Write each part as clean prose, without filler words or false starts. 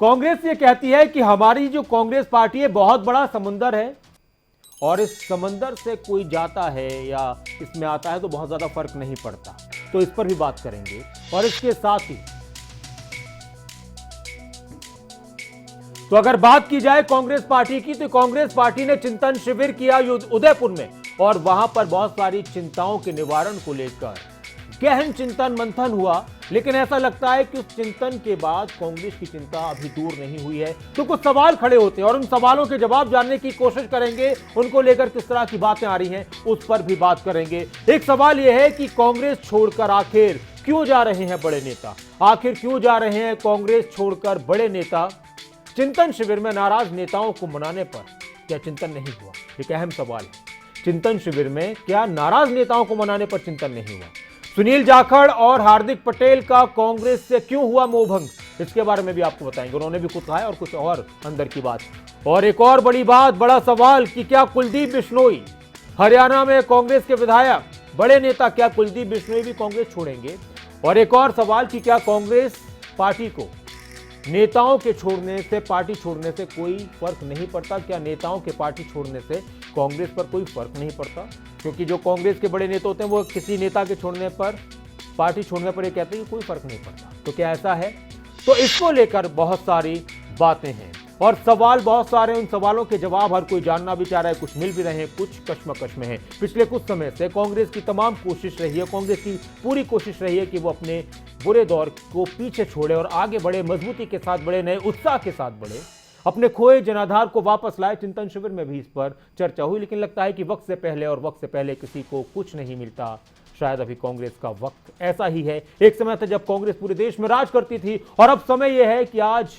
कांग्रेस ये कहती है कि हमारी जो कांग्रेस पार्टी है बहुत बड़ा समुंदर है और इस समंदर से कोई जाता है या इसमें आता है तो बहुत ज्यादा फर्क नहीं पड़ता। तो इस पर भी बात करेंगे। और इसके साथ ही तो अगर बात की जाए कांग्रेस पार्टी की, तो कांग्रेस पार्टी ने चिंतन शिविर किया उदयपुर में और वहां पर बहुत सारी चिंताओं के निवारण को लेकर गहन चिंतन मंथन हुआ। लेकिन ऐसा लगता है कि उस चिंतन के बाद कांग्रेस की चिंता अभी दूर नहीं हुई है। तो कुछ सवाल खड़े होते हैं और उन सवालों के जवाब जानने की कोशिश करेंगे। उनको लेकर किस तरह की बातें आ रही हैं उस पर भी बात करेंगे। एक सवाल यह है कि कांग्रेस छोड़कर आखिर क्यों जा रहे हैं बड़े नेता, आखिर क्यों जा रहे हैं कांग्रेस छोड़कर बड़े नेता। चिंतन शिविर में नाराज नेताओं को मनाने पर क्या चिंतन नहीं हुआ, एक अहम सवाल है। चिंतन शिविर में क्या नाराज नेताओं को मनाने पर चिंतन नहीं हुआ। सुनील जाखड़ और हार्दिक पटेल का कांग्रेस से क्यों हुआ मोहभंग, इसके बारे में भी आपको बताएंगे। उन्होंने भी कुछ कहा है और कुछ और अंदर की बात। और एक और बड़ी बात, बड़ा सवाल कि क्या कुलदीप बिश्नोई हरियाणा में कांग्रेस के विधायक बड़े नेता, क्या कुलदीप बिश्नोई भी कांग्रेस छोड़ेंगे। और एक और सवाल कि क्या कांग्रेस पार्टी को नेताओं के छोड़ने से, पार्टी छोड़ने से कोई फर्क नहीं पड़ता। क्या नेताओं के पार्टी छोड़ने से कांग्रेस पर कोई फर्क नहीं पड़ता, क्योंकि जो कांग्रेस के बड़े नेता होते हैं वो किसी नेता के छोड़ने पर, पार्टी छोड़ने पर ये कहते हैं कि कोई फर्क नहीं पड़ता। तो क्या ऐसा है? तो इसको लेकर बहुत सारी बातें हैं और सवाल बहुत सारे। उन सवालों के जवाब हर कोई जानना भी चाह रहा है, कुछ मिल भी रहे हैं, कुछ कश्मकश में है। पिछले कुछ समय से कांग्रेस की तमाम कोशिश रही है, कांग्रेस की पूरी कोशिश रही है कि वो अपने बुरे दौर को पीछे छोड़े और आगे बढ़े, मजबूती के साथ बढ़े, नए उत्साह के साथ बढ़े, अपने खोए जनाधार को वापस लाए। चिंतन शिविर में भी इस पर चर्चा हुई, लेकिन लगता है कि वक्त से पहले और वक्त से पहले किसी को कुछ नहीं मिलता। शायद अभी कांग्रेस का वक्त ऐसा ही है। एक समय था जब कांग्रेस पूरे देश में राज करती थी और अब समय यह है कि आज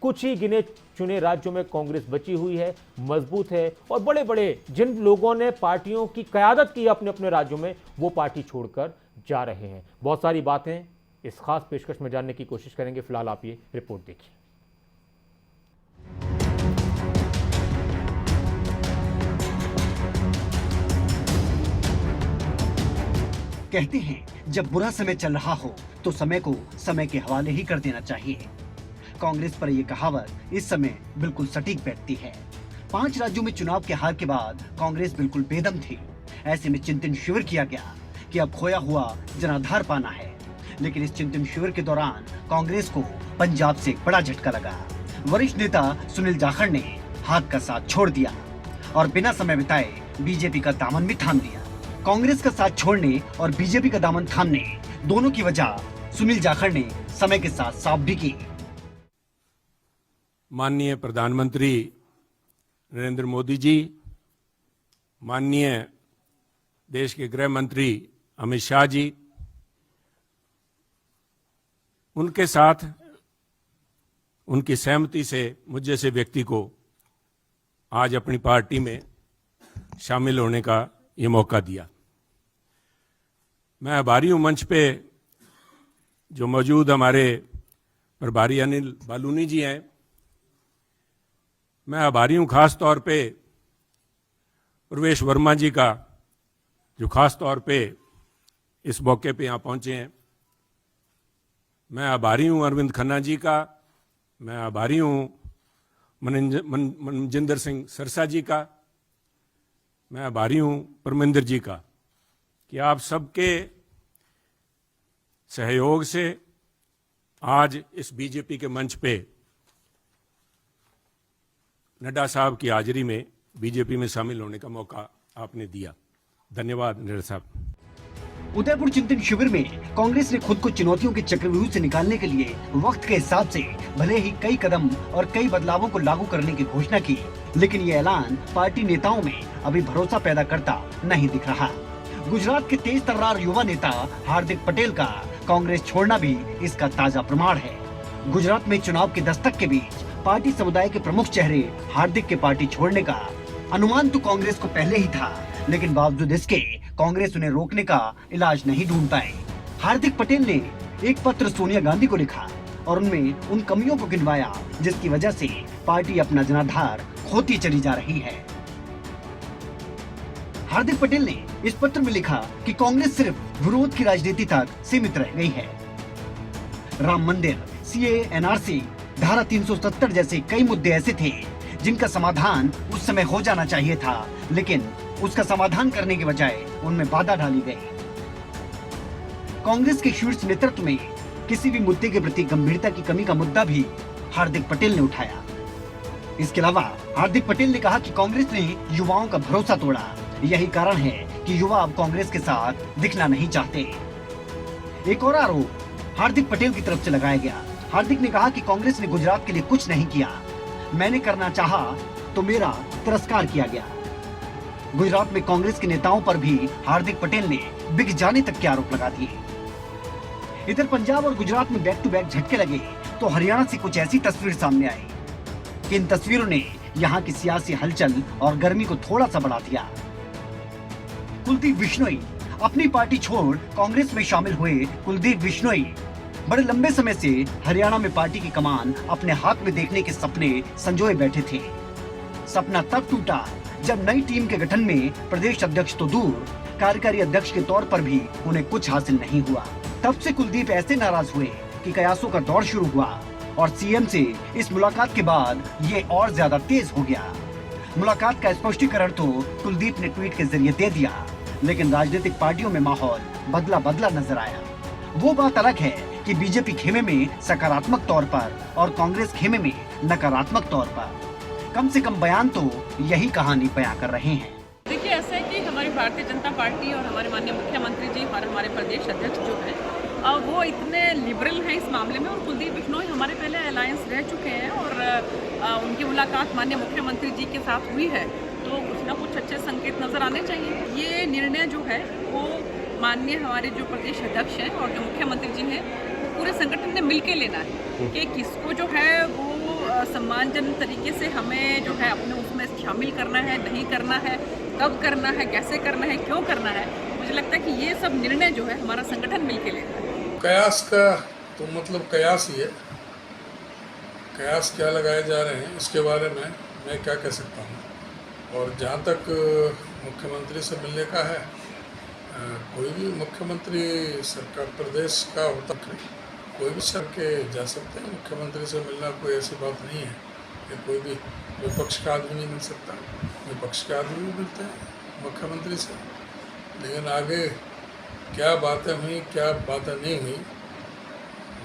कुछ ही गिने चुने राज्यों में कांग्रेस बची हुई है, मजबूत है और बड़े बड़े जिन लोगों ने पार्टियों की क़यादत की अपने अपने राज्यों में, वो पार्टी छोड़कर जा रहे हैं। बहुत सारी बातें इस खास पेशकश में जानने की कोशिश करेंगे। फिलहाल आप ये रिपोर्ट देखिए। कहते हैं जब बुरा समय चल रहा हो तो समय को समय के हवाले ही कर देना चाहिए। कांग्रेस पर यह कहावत इस समय बिल्कुल सटीक बैठती है। 5 राज्यों में चुनाव के हार के बाद कांग्रेस बिल्कुल बेदम थी। ऐसे में चिंतन शिविर किया गया कि अब खोया हुआ जनाधार पाना है। लेकिन इस चिंतन शिविर के दौरान कांग्रेस को पंजाब से एक बड़ा झटका लगा। वरिष्ठ नेता सुनील जाखड़ ने हाथ का साथ छोड़ दिया और बिना समय बिताए बीजेपी का दामन भी थाम लिया। कांग्रेस का साथ छोड़ने और बीजेपी का दामन थामने, दोनों की वजह सुनील जाखड़ ने समय के साथ साफ भी की। माननीय प्रधानमंत्री नरेंद्र मोदी जी, माननीय देश के गृह मंत्री अमित शाह जी, उनके साथ उनकी सहमति से मुझ जैसे व्यक्ति को आज अपनी पार्टी में शामिल होने का ये मौका दिया। मैं आभारी हूं मंच पे जो मौजूद हमारे प्रभारी अनिल बालूनी जी हैं। मैं आभारी हूं खास तौर पे प्रवेश वर्मा जी का, जो खास तौर पे इस मौके पे यहाँ पहुंचे हैं। मैं आभारी हूं अरविंद खन्ना जी का, मैं आभारी हूं मनजिंदर सिंह सरसा जी का, मैं आभारी हूं परमिंदर जी का कि आप सबके सहयोग से आज इस बीजेपी के मंच पे नड्डा साहब की हाजिरी में बीजेपी में शामिल होने का मौका आपने दिया। धन्यवाद नड्डा साहब। उदयपुर चिंतन शिविर में कांग्रेस ने खुद को चुनौतियों के चक्रव्यूह से निकालने के लिए वक्त के हिसाब से भले ही कई कदम और कई बदलावों को लागू करने की घोषणा की, लेकिन ये ऐलान पार्टी नेताओं में अभी भरोसा पैदा करता नहीं दिख रहा। गुजरात के तेज तर्रार युवा नेता हार्दिक पटेल का कांग्रेस छोड़ना भी इसका ताजा प्रमाण है। गुजरात में चुनाव की दस्तक के बीच पार्टी समुदाय के प्रमुख चेहरे हार्दिक के पार्टी छोड़ने का अनुमान तो कांग्रेस को पहले ही था, लेकिन बावजूद इसके कांग्रेस उन्हें रोकने का इलाज नहीं ढूंढ पाए। हार्दिक पटेल ने एक पत्र सोनिया गांधी को लिखा और उनमें उन कमियों को गिनवाया जिसकी वजह से पार्टी अपना जनाधार खोती चली जा रही है। हार्दिक पटेल ने इस पत्र में लिखा कि कांग्रेस सिर्फ विरोध की राजनीति तक सीमित रह गई है। राम मंदिर, सीए, एनआरसी, धारा 370 जैसे कई मुद्दे ऐसे थे जिनका समाधान उस समय हो जाना चाहिए था, लेकिन उसका समाधान करने के बजाय उनमें बाधा डाली गई। कांग्रेस के शीर्ष नेतृत्व में किसी भी मुद्दे के प्रति गंभीरता की कमी का मुद्दा भी हार्दिक पटेल ने उठाया। इसके अलावा हार्दिक पटेल ने कहा कि कांग्रेस ने युवाओं का भरोसा तोड़ा। यही कारण है कि युवा अब कांग्रेस के साथ दिखना नहीं चाहते। एक और आरोप हार्दिक पटेल की तरफ से लगाया गया। हार्दिक ने कहा कि कांग्रेस ने गुजरात के लिए कुछ नहीं किया। मैंने करना चाहा तो मेरा तिरस्कार किया गया। गुजरात में कांग्रेस के नेताओं पर भी हार्दिक पटेल ने बिक जाने तक के आरोप लगा दिए। इधर पंजाब और गुजरात में बैक टू बैक झटके लगे तो हरियाणा से कुछ ऐसी तस्वीर सामने आई कि इन तस्वीरों ने यहाँ की सियासी हलचल और गर्मी को थोड़ा सा बढ़ा दिया। कुलदीप बिश्नोई अपनी पार्टी छोड़ कांग्रेस में शामिल हुए कुलदीप बिश्नोई बड़े लंबे समय से हरियाणा में पार्टी की कमान अपने हाथ में देखने के सपने संजोए बैठे थे। सपना तब टूटा जब नई टीम के गठन में प्रदेश अध्यक्ष तो दूर, कार्यकारी अध्यक्ष के तौर पर भी उन्हें कुछ हासिल नहीं हुआ। तब से कुलदीप ऐसे नाराज हुए कि कयासों का दौर शुरू हुआ और सीएम से इस मुलाकात के बाद ये और ज्यादा तेज हो गया। मुलाकात का स्पष्टीकरण तो कुलदीप ने ट्वीट के जरिए दे दिया, लेकिन राजनीतिक पार्टियों में माहौल बदला बदला नजर आया। वो बात अलग है कि बीजेपी खेमे में सकारात्मक तौर पर और कांग्रेस खेमे में नकारात्मक तौर पर। कम से कम बयान तो यही कहानी बयां कर रहे हैं। देखिए, ऐसा है कि हमारी भारतीय जनता पार्टी और हमारे माननीय मुख्यमंत्री जी और हमारे प्रदेश अध्यक्ष जो हैं वो इतने लिबरल हैं इस मामले में, और कुलदीप बिश्नोई हमारे पहले अलायंस रह चुके हैं और उनकी मुलाकात माननीय मुख्यमंत्री जी के साथ हुई है, तो कुछ ना कुछ अच्छे संकेत नजर आने चाहिए। ये निर्णय जो है वो माननीय हमारे जो प्रदेश अध्यक्ष हैं और जो मुख्यमंत्री जी हैं पूरे संगठन ने मिलकर लेना है कि किसको जो है वो सम्मानजनक तरीके से हमें जो है अपने उसमें शामिल करना है, नहीं करना है, कब करना है, कैसे करना है, क्यों करना है। मुझे लगता है कि ये सब निर्णय जो है हमारा संगठन मिलकर लेना है। कयास का तो मतलब कयास ही है। कयास क्या लगाए जा रहे हैं इसके बारे में मैं क्या कह सकता हूँ। और जहाँ तक मुख्यमंत्री से मिलने का है, कोई भी मुख्यमंत्री सरकार प्रदेश का होता है, कोई भी सर के जा सकते हैं। मुख्यमंत्री से मिलना कोई ऐसी बात नहीं है कि कोई भी विपक्ष का आदमी नहीं मिल सकता। विपक्ष के आदमी भी मिलते हैं मुख्यमंत्री से, लेकिन आगे क्या बातें हुई क्या बातें नहीं हुई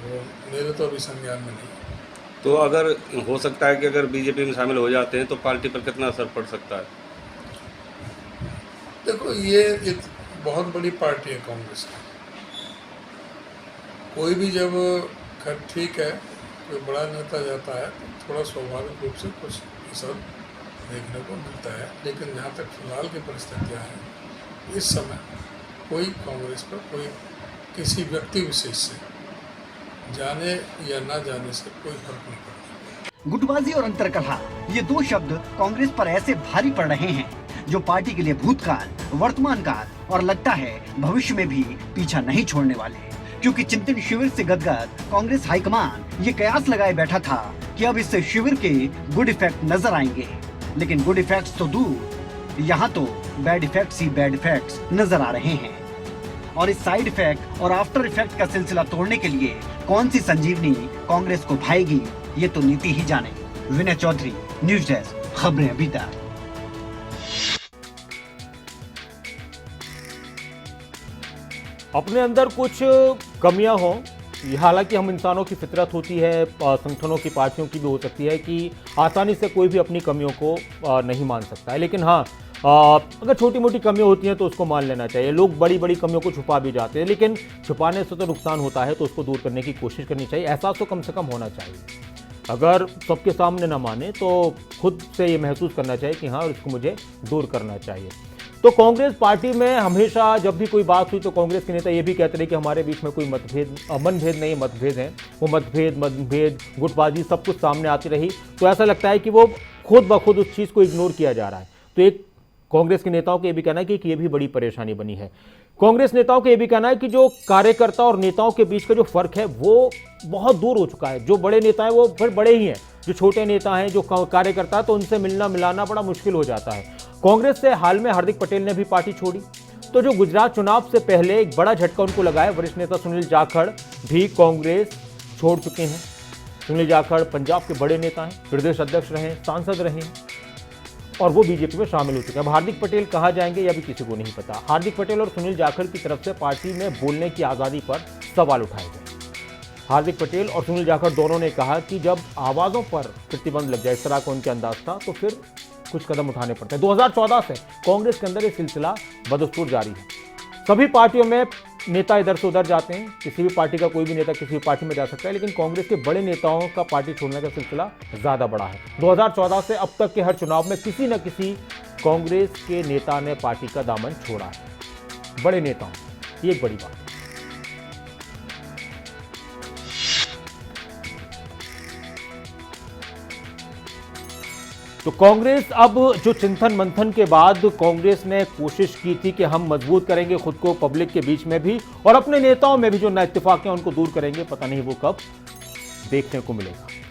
वो मेरे तो अभी संज्ञान में नहीं। तो अगर हो सकता है कि अगर बीजेपी में शामिल हो जाते हैं तो पार्टी पर कितना असर पड़ सकता है? देखो, ये एक बहुत बड़ी पार्टी है कांग्रेस की। कोई भी जब खैर ठीक है कोई बड़ा नेता जाता है तो थोड़ा स्वाभाविक रूप से कुछ असर देखने को मिलता है, लेकिन जहाँ तक फिलहाल की परिस्थितियाँ हैं इस समय कोई कांग्रेस पर कोई किसी व्यक्ति विशेष से जाने या ना जाने से कोई फर्क नहीं पड़ता। गुटबाजी और अंतरकलह, ये दो शब्द कांग्रेस पर ऐसे भारी पड़ रहे हैं जो पार्टी के लिए भूतकाल, वर्तमान काल और लगता है भविष्य में भी पीछा नहीं छोड़ने वाले। क्योंकि चिंतन शिविर से गदगद कांग्रेस हाईकमान ये कयास लगाए बैठा था कि अब इससे शिविर के गुड इफेक्ट नजर आएंगे, लेकिन गुड इफेक्ट्स तो दूर, यहाँ तो बैड इफेक्ट्स ही बैड इफेक्ट्स नजर आ रहे हैं। और इस साइड इफेक्ट और आफ्टर इफेक्ट का सिलसिला तोड़ने के लिए कौन सी संजीवनी कांग्रेस को भाएगी, ये तो नीति ही जाने। विनय चौधरी, न्यूज डेस्क, खबरें अभी तक। अपने अंदर कुछ कमियां हों, हालांकि हम इंसानों की फितरत होती है, संगठनों की, पार्टियों की भी हो सकती है कि आसानी से कोई भी अपनी कमियों को नहीं मान सकता है, लेकिन हाँ अगर छोटी मोटी कमियां होती हैं तो उसको मान लेना चाहिए। लोग बड़ी बड़ी कमियों को छुपा भी जाते हैं, लेकिन छुपाने से तो नुकसान होता है, तो उसको दूर करने की कोशिश करनी चाहिए। एहसास तो कम से कम होना चाहिए। अगर सबके सामने ना माने तो खुद से ये महसूस करना चाहिए कि हाँ इसको मुझे दूर करना चाहिए। तो कांग्रेस पार्टी में हमेशा जब भी कोई बात हुई तो कांग्रेस के नेता ये भी कहते रहे कि हमारे बीच में कोई मनभेद नहीं, मतभेद हैं। वो मतभेद, गुटबाजी सब कुछ सामने आती रही, तो ऐसा लगता है कि वो खुद ब खुद उस चीज़ को इग्नोर किया जा रहा है। तो एक कांग्रेस के नेताओं का ये भी कहना है कि ये भी बड़ी परेशानी बनी है। कांग्रेस नेताओं का ये भी कहना है कि जो कार्यकर्ता और नेताओं के बीच का जो फर्क है वो बहुत दूर हो चुका है। जो बड़े नेता हैं वो फिर बड़े ही हैं, जो छोटे नेता हैं, जो कार्यकर्ता है, तो उनसे मिलना मिलाना बड़ा मुश्किल हो जाता है। कांग्रेस से हाल में हार्दिक पटेल ने भी पार्टी छोड़ी, तो जो गुजरात चुनाव से पहले एक बड़ा झटका उनको लगा है। वरिष्ठ नेता सुनील जाखड़ भी कांग्रेस छोड़ चुके हैं। सुनील जाखड़ पंजाब के बड़े नेता हैं, प्रदेश अध्यक्ष रहे, सांसद रहे और वो बीजेपी में शामिल हो चुके हैं। अब हार्दिक पटेल कहाँ जाएंगे यह भी किसी को नहीं पता। हार्दिक पटेल और सुनील जाखड़ की तरफ से पार्टी में बोलने की आज़ादी पर सवाल उठाए गए। हार्दिक पटेल और सुनील जाखड़ दोनों ने कहा कि जब आवाज़ों पर प्रतिबंध लग जाए, इस तरह का उनके अंदाज था, तो फिर कुछ कदम उठाने पड़ते हैं। 2014 से कांग्रेस के अंदर ये सिलसिला बदस्तूर जारी है। सभी पार्टियों में नेता इधर से उधर जाते हैं, किसी भी पार्टी का कोई भी नेता किसी भी पार्टी में जा सकता है, लेकिन कांग्रेस के बड़े नेताओं का पार्टी छोड़ने का सिलसिला ज्यादा बड़ा है। 2014 से अब तक के हर चुनाव में किसी न किसी कांग्रेस के नेता ने पार्टी का दामन छोड़ा है, बड़े नेताओं, ये एक बड़ी बात है। तो कांग्रेस अब जो चिंतन मंथन के बाद कांग्रेस ने कोशिश की थी कि हम मजबूत करेंगे खुद को पब्लिक के बीच में भी और अपने नेताओं में भी जो ना इत्तेफाक हैं उनको दूर करेंगे, पता नहीं वो कब देखने को मिलेगा।